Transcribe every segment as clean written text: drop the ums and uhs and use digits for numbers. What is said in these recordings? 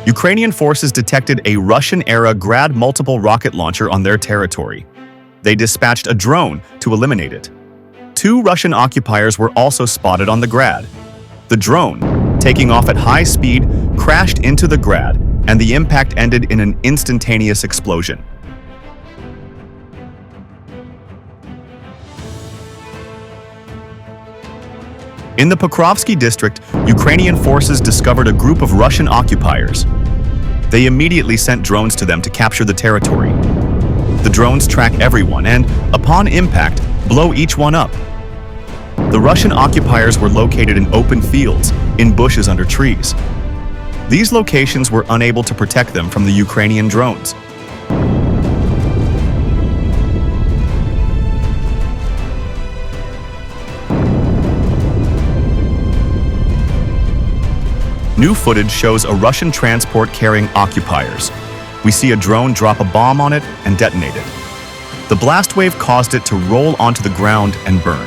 Ukrainian forces detected a Russian-era Grad multiple rocket launcher on their territory. They dispatched a drone to eliminate it. 2 Russian occupiers were also spotted on the Grad. The drone, taking off at high speed, crashed into the Grad, and the impact ended in an instantaneous explosion. In the Pokrovsky district, Ukrainian forces discovered a group of Russian occupiers. They immediately sent drones to them to capture the territory. The drones track everyone and, upon impact, blow each one up. The Russian occupiers were located in open fields, in bushes under trees. These locations were unable to protect them from the Ukrainian drones. New footage shows a Russian transport carrying occupiers. We see a drone drop a bomb on it and detonate it. The blast wave caused it to roll onto the ground and burn.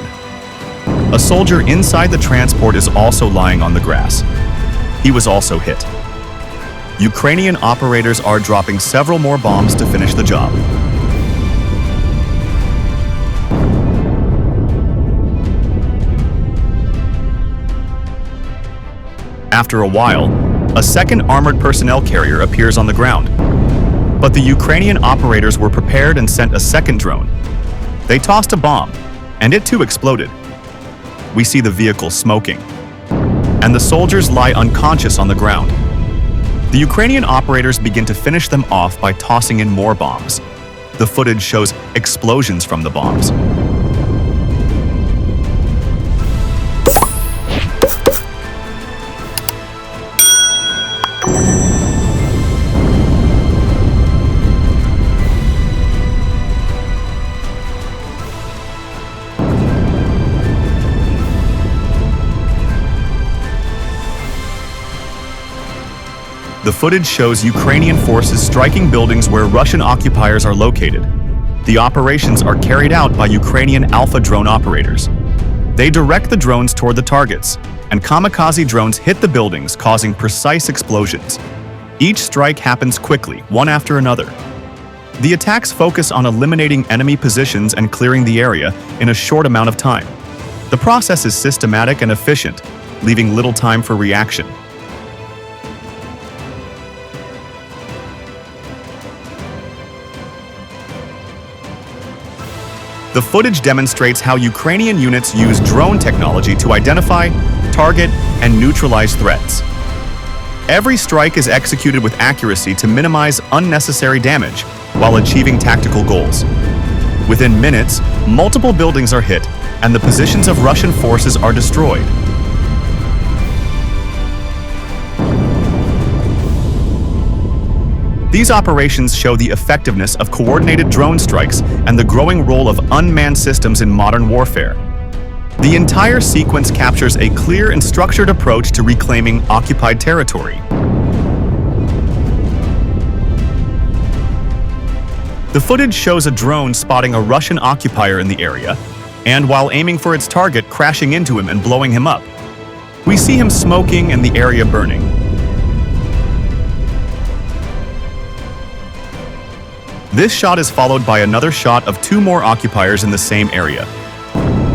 A soldier inside the transport is also lying on the grass. He was also hit. Ukrainian operators are dropping several more bombs to finish the job. After a while, a second armored personnel carrier appears on the ground. But the Ukrainian operators were prepared and sent a second drone. They tossed a bomb, and it too exploded. We see the vehicle smoking, and the soldiers lie unconscious on the ground. The Ukrainian operators begin to finish them off by tossing in more bombs. The footage shows explosions from the bombs. The footage shows Ukrainian forces striking buildings where Russian occupiers are located. The operations are carried out by Ukrainian Alpha drone operators. They direct the drones toward the targets, and kamikaze drones hit the buildings, causing precise explosions. Each strike happens quickly, one after another. The attacks focus on eliminating enemy positions and clearing the area in a short amount of time. The process is systematic and efficient, leaving little time for reaction. The footage demonstrates how Ukrainian units use drone technology to identify, target, and neutralize threats. Every strike is executed with accuracy to minimize unnecessary damage while achieving tactical goals. Within minutes, multiple buildings are hit, and the positions of Russian forces are destroyed. These operations show the effectiveness of coordinated drone strikes and the growing role of unmanned systems in modern warfare. The entire sequence captures a clear and structured approach to reclaiming occupied territory. The footage shows a drone spotting a Russian occupier in the area, and while aiming for its target, crashing into him and blowing him up. We see him smoking and the area burning. This shot is followed by another shot of 2 more occupiers in the same area.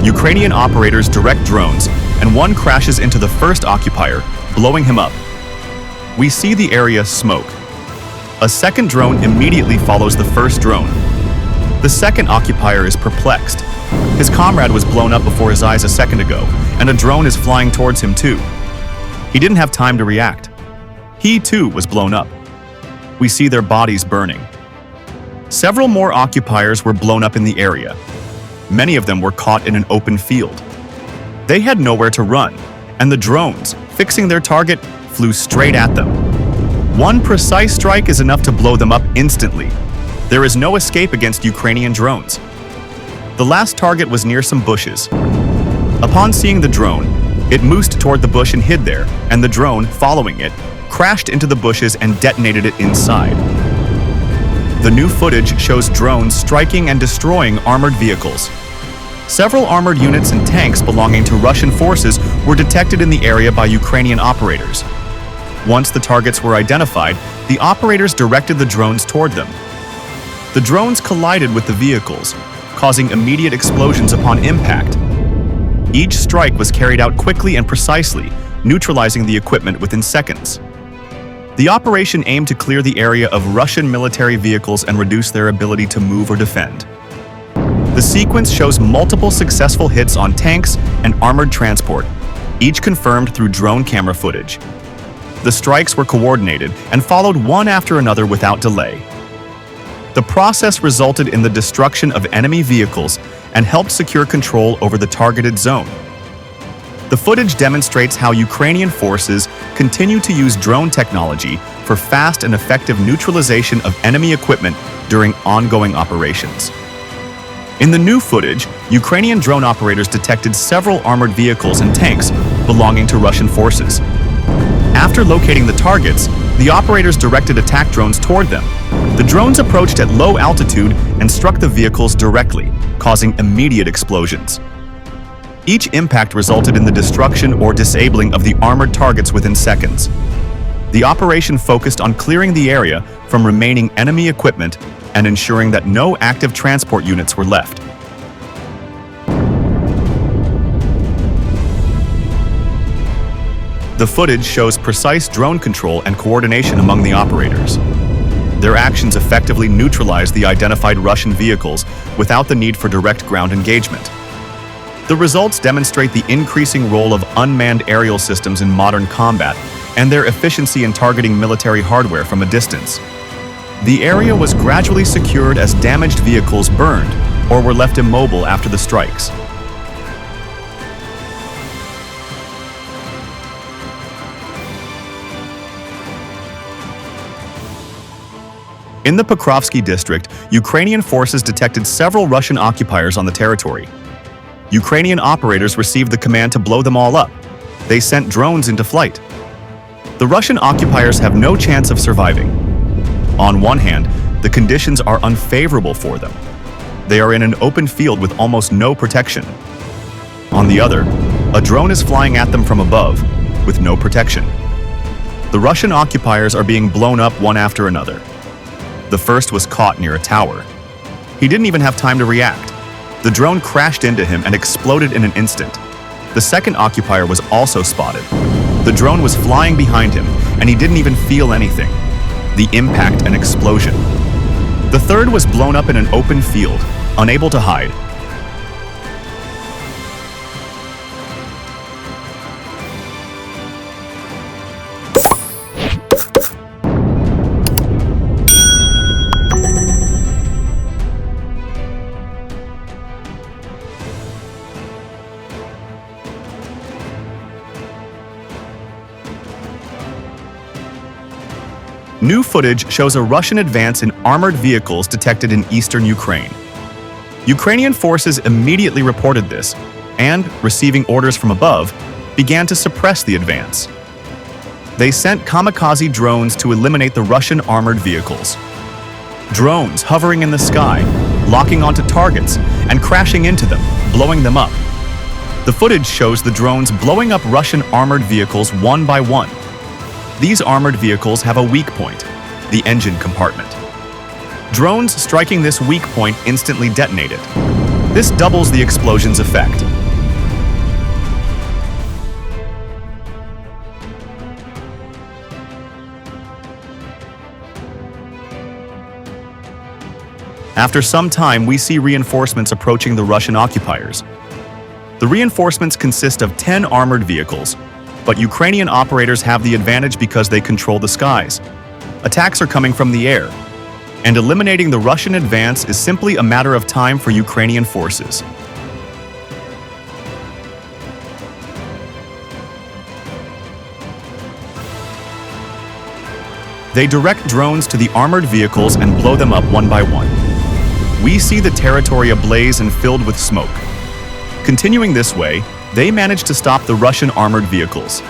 Ukrainian operators direct drones, and one crashes into the first occupier, blowing him up. We see the area smoke. A second drone immediately follows the first drone. The second occupier is perplexed. His comrade was blown up before his eyes a second ago, and a drone is flying towards him too. He didn't have time to react. He too was blown up. We see their bodies burning. Several more occupiers were blown up in the area. Many of them were caught in an open field. They had nowhere to run, and the drones, fixing their target, flew straight at them. One precise strike is enough to blow them up instantly. There is no escape against Ukrainian drones. The last target was near some bushes. Upon seeing the drone, it moosed toward the bush and hid there, and the drone, following it, crashed into the bushes and detonated it inside. The new footage shows drones striking and destroying armored vehicles. Several armored units and tanks belonging to Russian forces were detected in the area by Ukrainian operators. Once the targets were identified, the operators directed the drones toward them. The drones collided with the vehicles, causing immediate explosions upon impact. Each strike was carried out quickly and precisely, neutralizing the equipment within seconds. The operation aimed to clear the area of Russian military vehicles and reduce their ability to move or defend. The sequence shows multiple successful hits on tanks and armored transport, each confirmed through drone camera footage. The strikes were coordinated and followed one after another without delay. The process resulted in the destruction of enemy vehicles and helped secure control over the targeted zone. The footage demonstrates how Ukrainian forces continue to use drone technology for fast and effective neutralization of enemy equipment during ongoing operations. In the new footage, Ukrainian drone operators detected several armored vehicles and tanks belonging to Russian forces. After locating the targets, the operators directed attack drones toward them. The drones approached at low altitude and struck the vehicles directly, causing immediate explosions. Each impact resulted in the destruction or disabling of the armored targets within seconds. The operation focused on clearing the area from remaining enemy equipment and ensuring that no active transport units were left. The footage shows precise drone control and coordination among the operators. Their actions effectively neutralized the identified Russian vehicles without the need for direct ground engagement. The results demonstrate the increasing role of unmanned aerial systems in modern combat and their efficiency in targeting military hardware from a distance. The area was gradually secured as damaged vehicles burned or were left immobile after the strikes. In the Pokrovsky district, Ukrainian forces detected several Russian occupiers on the territory. Ukrainian operators received the command to blow them all up. They sent drones into flight. The Russian occupiers have no chance of surviving. On one hand, the conditions are unfavorable for them. They are in an open field with almost no protection. On the other, a drone is flying at them from above, with no protection. The Russian occupiers are being blown up one after another. The first was caught near a tower. He didn't even have time to react. The drone crashed into him and exploded in an instant. The second occupier was also spotted. The drone was flying behind him, and he didn't even feel anything. The impact and explosion. The third was blown up in an open field, unable to hide. New footage shows a Russian advance in armored vehicles detected in eastern Ukraine. Ukrainian forces immediately reported this and, receiving orders from above, began to suppress the advance. They sent kamikaze drones to eliminate the Russian armored vehicles. Drones hovering in the sky, locking onto targets, and crashing into them, blowing them up. The footage shows the drones blowing up Russian armored vehicles one by one. These armored vehicles have a weak point, the engine compartment. Drones striking this weak point instantly detonated. This doubles the explosion's effect. After some time, we see reinforcements approaching the Russian occupiers. The reinforcements consist of 10 armored vehicles, but Ukrainian operators have the advantage because they control the skies. Attacks are coming from the air, and eliminating the Russian advance is simply a matter of time for Ukrainian forces. They direct drones to the armored vehicles and blow them up one by one. We see the territory ablaze and filled with smoke. Continuing this way, they managed to stop the Russian armored vehicles.